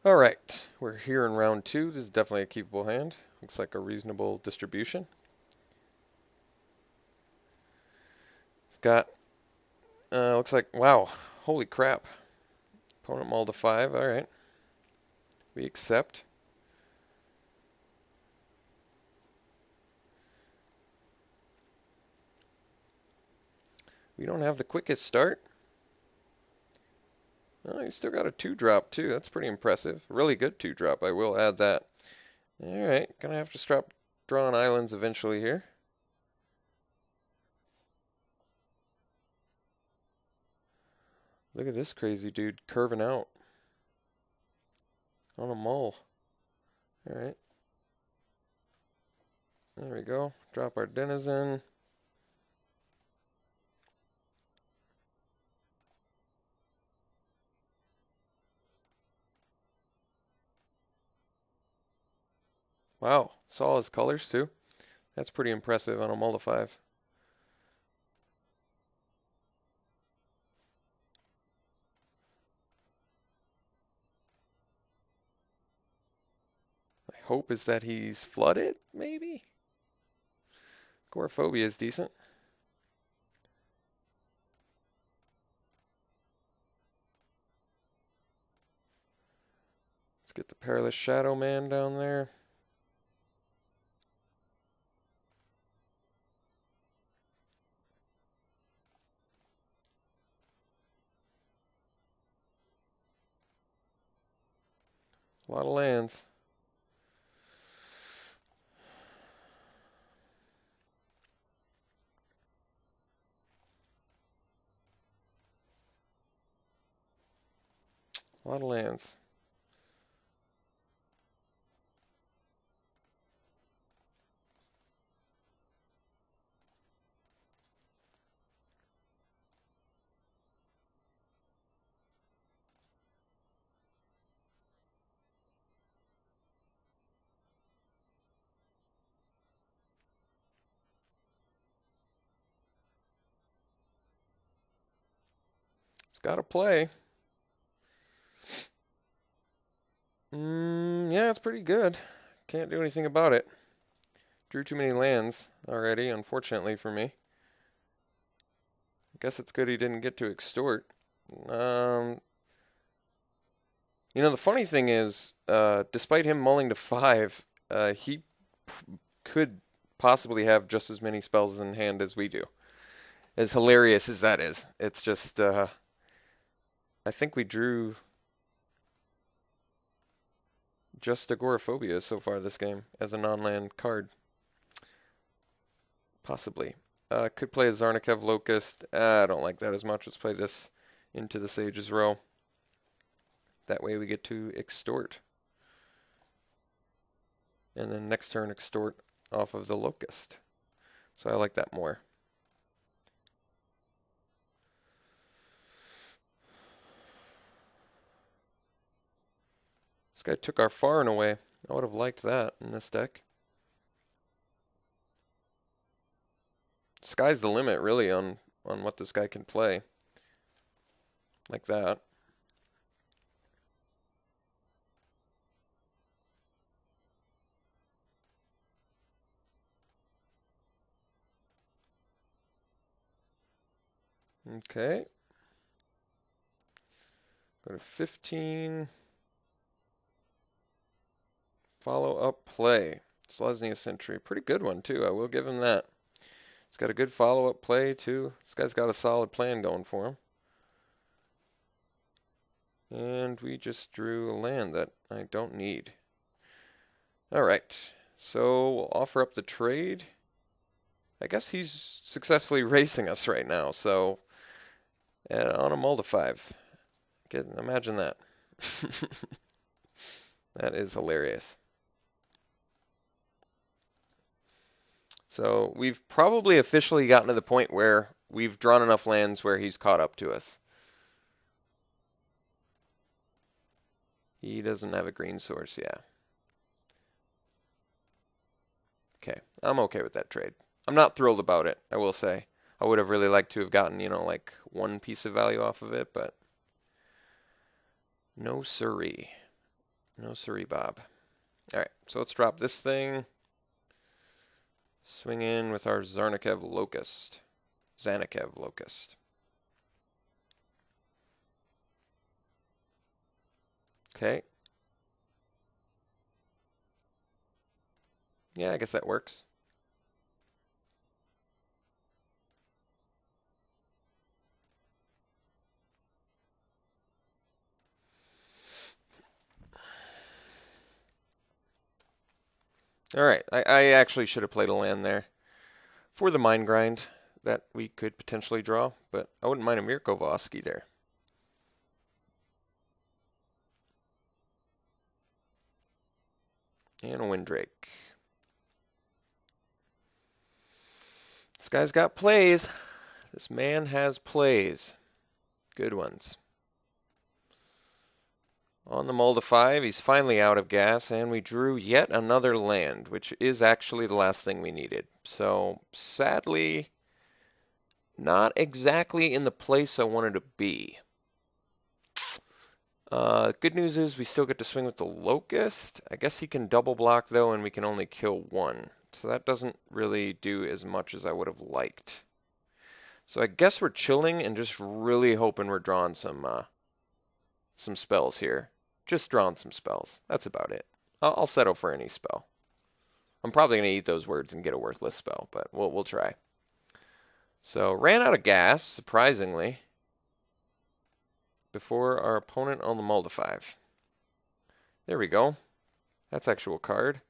Alright, we're here in round 2. This is definitely a keepable hand. Looks like a reasonable distribution. Got, looks like, wow, holy crap. Opponent mulled to 5, alright. We accept. We don't have the quickest start. Oh, you still got a 2-drop too. That's pretty impressive. Really good 2-drop, I will add that. Alright, gonna have to stop drawing islands eventually here. Look at this crazy dude curving out on a mull. Alright. There we go. Drop our denizen. Wow, saw his colors too. That's pretty impressive on a mull to 5. My hope is that he's flooded, maybe? Agoraphobia is decent. Let's get the Perilous Shadow Man down there. A lot of lands. A lot of lands. It's got to play. Yeah, it's pretty good. Can't do anything about it. Drew too many lands already, unfortunately for me. I guess it's good he didn't get to extort. The funny thing is, despite him mulling to 5, he could possibly have just as many spells in hand as we do. As hilarious as that is. It's just, I think we drew just Agoraphobia so far this game as a non-land card. Possibly. Could play a Zarnikev Locust. I don't like that as much. Let's play this into the Sage's Row. That way we get to extort. And then next turn extort off of the Locust. So I like that more. This guy took our Farin away. I would have liked that in this deck. Sky's the limit, really, on what this guy can play. Like that. Okay. Go to 15. Follow up play. Selesnya Sentry. Pretty good one, too. I will give him that. He's got a good follow up play, too. This guy's got a solid plan going for him. And we just drew a land that I don't need. Alright. So we'll offer up the trade. I guess he's successfully racing us right now, so on a mull to 5. Imagine that. That is hilarious. So we've probably officially gotten to the point where we've drawn enough lands where he's caught up to us. He doesn't have a green source, yeah. Okay, I'm okay with that trade. I'm not thrilled about it, I will say. I would have really liked to have gotten, like one piece of value off of it, but no siree. No siree, Bob. Alright, so let's drop this thing. Swing in with our Zarnikev Locust. Zanikev Locust. Okay. Yeah, I guess that works. Alright, I actually should have played a land there for the mine grind that we could potentially draw, but I wouldn't mind a Mirkovoski there. And a Windrake. This guy's got plays. This man has plays. Good ones. On the Mulda 5, he's finally out of gas, and we drew yet another land, which is actually the last thing we needed. So, sadly, not exactly in the place I wanted to be. Good news is we still get to swing with the Locust. I guess he can double block, though, and we can only kill one. So that doesn't really do as much as I would have liked. So I guess we're chilling and just really hoping we're drawing some spells here. Just drawing some spells. That's about it. I'll settle for any spell. I'm probably going to eat those words and get a worthless spell, but we'll try. So, ran out of gas, surprisingly, before our opponent on the Mulda 5. There we go. That's actual card.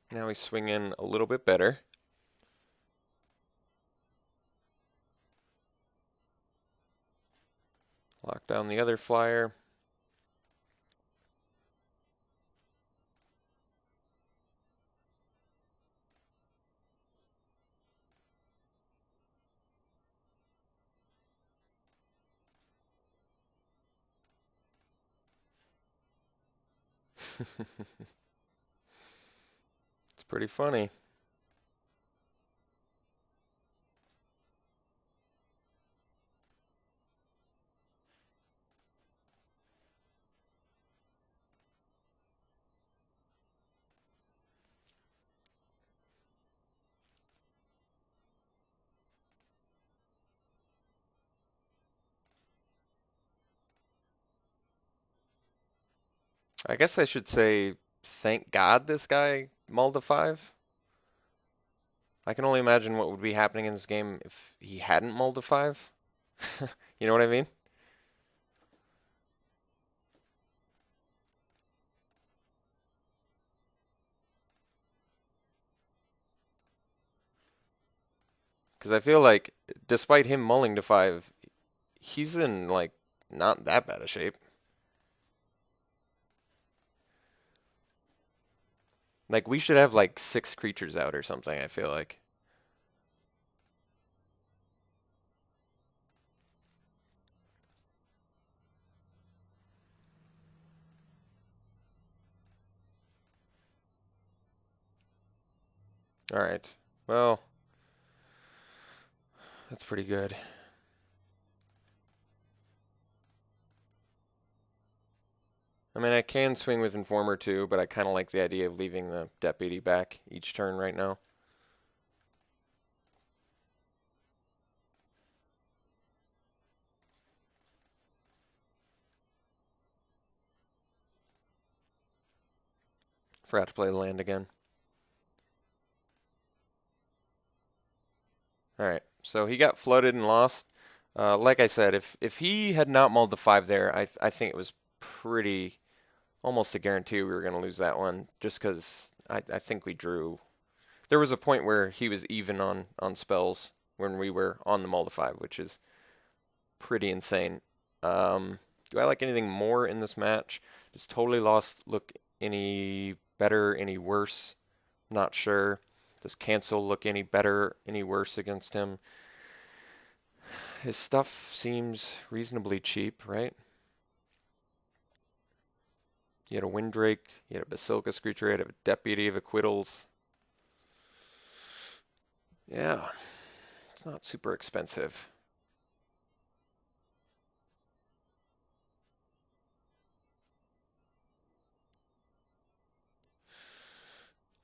Now we swing in a little bit better. Lock down the other flyer. It's pretty funny. I guess I should say, thank God this guy Mulda 5. I can only imagine what would be happening in this game if he hadn't Mulda 5. You know what I mean? Because I feel like, despite him mulling to 5, he's in, like, not that bad a shape. Like, we should have, like, 6 creatures out or something, I feel like. Alright. Well, that's pretty good. I mean, I can swing with Informer too, but I kind of like the idea of leaving the Deputy back each turn right now. Forgot to play the land again. Alright, so he got flooded and lost. Like I said, if he had not mulled the 5 there, I think it was pretty almost a guarantee we were going to lose that one, just because I think we drew. There was a point where he was even on spells when we were on the Mulda 5, which is pretty insane. Do I like anything more in this match? Does Totally Lost look any better, any worse? Not sure. Does Cancel look any better, any worse against him? His stuff seems reasonably cheap, right? You had a Windrake, you had a Basilica Screecher, you had a Deputy of Acquittals. Yeah, it's not super expensive.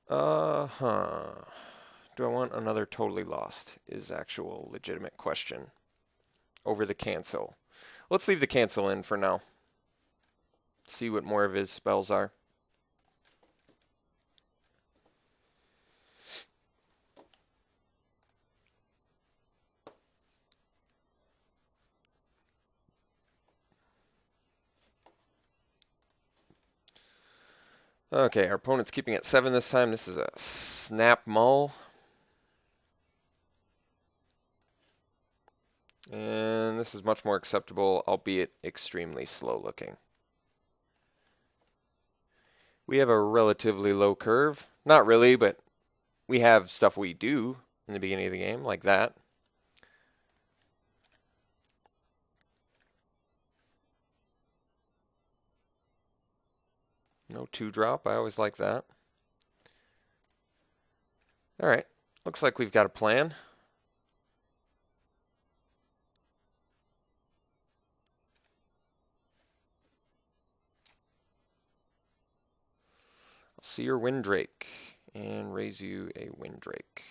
Uh-huh. Do I want another Totally Lost is actual legitimate question. Over the cancel. Let's leave the cancel in for now. See what more of his spells are. Okay, our opponent's keeping it 7 this time. This is a snap mull. And this is much more acceptable, albeit extremely slow looking. We have a relatively low curve. Not really, but we have stuff we do in the beginning of the game, like that. No 2-drop, I always like that. Alright, looks like we've got a plan. I'll see your Windrake and raise you a Windrake.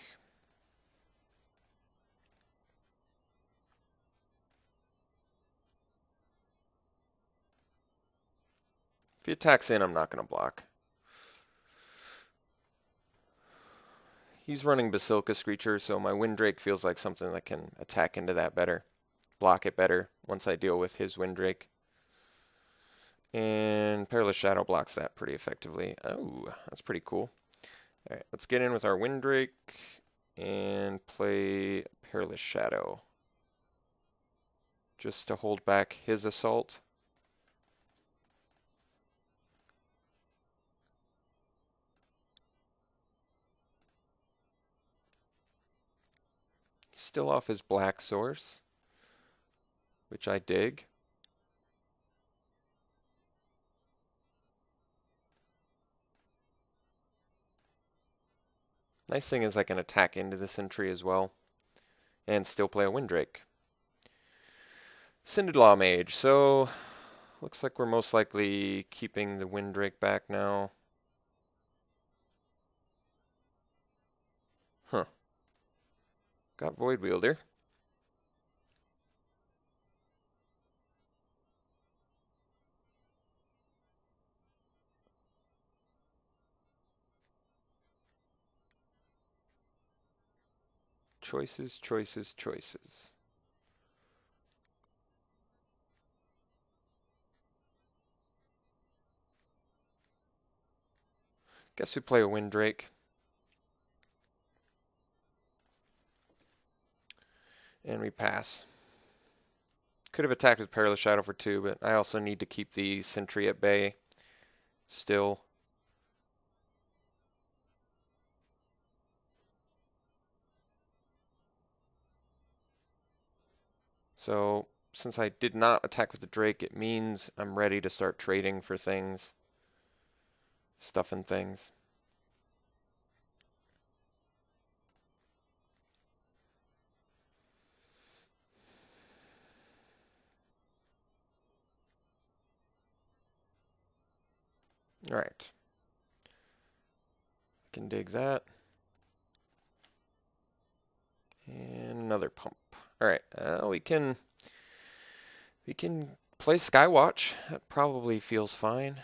If he attacks in, I'm not going to block. He's running Basilica Screecher, so my Windrake feels like something that can attack into that better. Block it better once I deal with his Windrake. And Perilous Shadow blocks that pretty effectively. Oh, that's pretty cool. Alright, let's get in with our Windrake and play Perilous Shadow. Just to hold back his assault. Still off his black source, which I dig. Nice thing is I can attack into the Sentry as well, and still play a Windrake. Sinded Law Mage, so looks like we're most likely keeping the Windrake back now. Huh. Got Void Wielder. Choices, choices, choices. Guess we play a Windrake. And we pass. Could have attacked with Perilous Shadow for 2, but I also need to keep the Sentry at bay still. So, since I did not attack with the Drake, it means I'm ready to start trading for things. Stuff and things. Alright. Can dig that. And another pump. Alright, we can play Skywatch. That probably feels fine.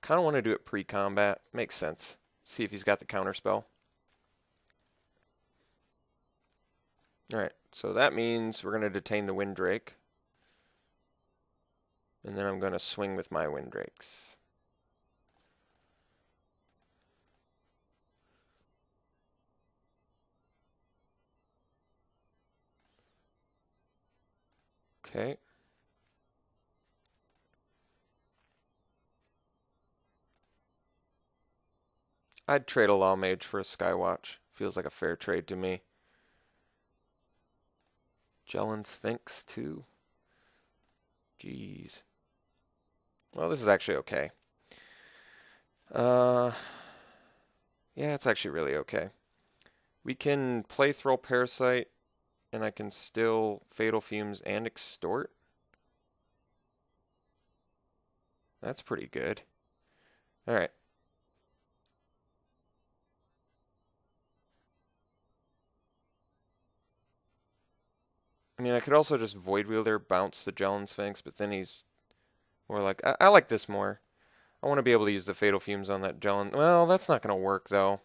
Kind of want to do it pre-combat. Makes sense. See if he's got the counterspell. Alright, so that means we're going to detain the Windrake. And then I'm going to swing with my Windrakes. Okay. I'd trade a Law Mage for a Skywatch. Feels like a fair trade to me. Jellin Sphinx too. Jeez. Well, this is actually okay. Yeah, it's actually really okay. We can play Throw Parasite, and I can still Fatal Fumes and Extort. That's pretty good. Alright. I mean, I could also just Void Wielder, bounce the Jellin Sphinx, but then he's more like... I like this more. I want to be able to use the Fatal Fumes on that Jellin. Well, that's not going to work, though.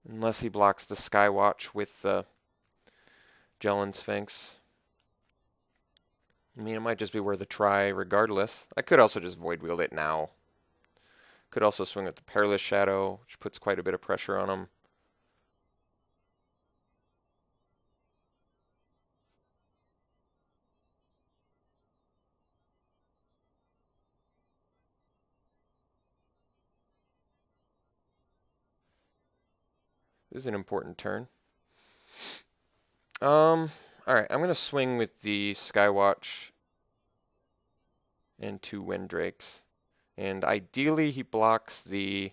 Unless he blocks the Skywatch with the Jellin Sphinx. I mean, it might just be worth a try regardless. I could also just Void Wield it now. Could also swing with the Perilous Shadow, which puts quite a bit of pressure on him. This is an important turn. Alright, I'm going to swing with the Skywatch and 2 Windrakes. And ideally he blocks the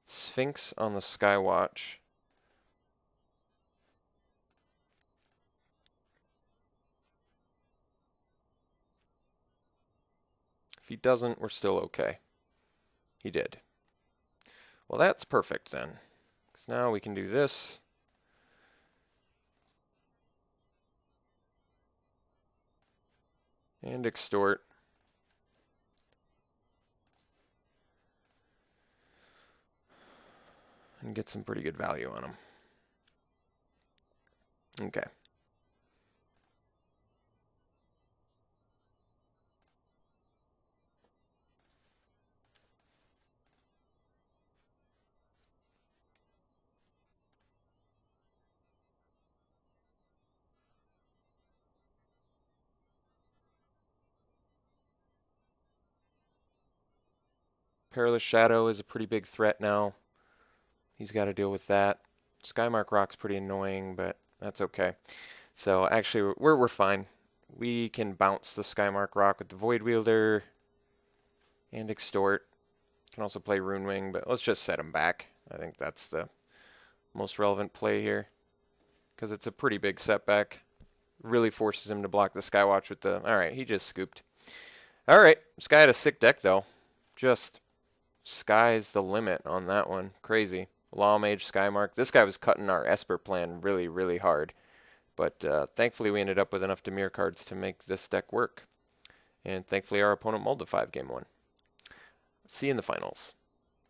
Sphinx on the Skywatch. If he doesn't, we're still okay. He did. Well, that's perfect then. Because now we can do this. And extort. And get some pretty good value on him. Okay. Perilous Shadow is a pretty big threat now. He's got to deal with that. Skymark Rock's pretty annoying, but that's okay. So actually, we're fine. We can bounce the Skymark Rock with the Void Wielder and extort. Can also play Runewing, but let's just set him back. I think that's the most relevant play here because it's a pretty big setback. Really forces him to block the Skywatch with the... Alright, he just scooped. Alright, this guy had a sick deck though. Just sky's the limit on that one. Crazy. Law Mage, Skymark. This guy was cutting our Esper plan really, really hard. But thankfully we ended up with enough Dimir cards to make this deck work. And thankfully our opponent mulled the 5-game one. See you in the finals.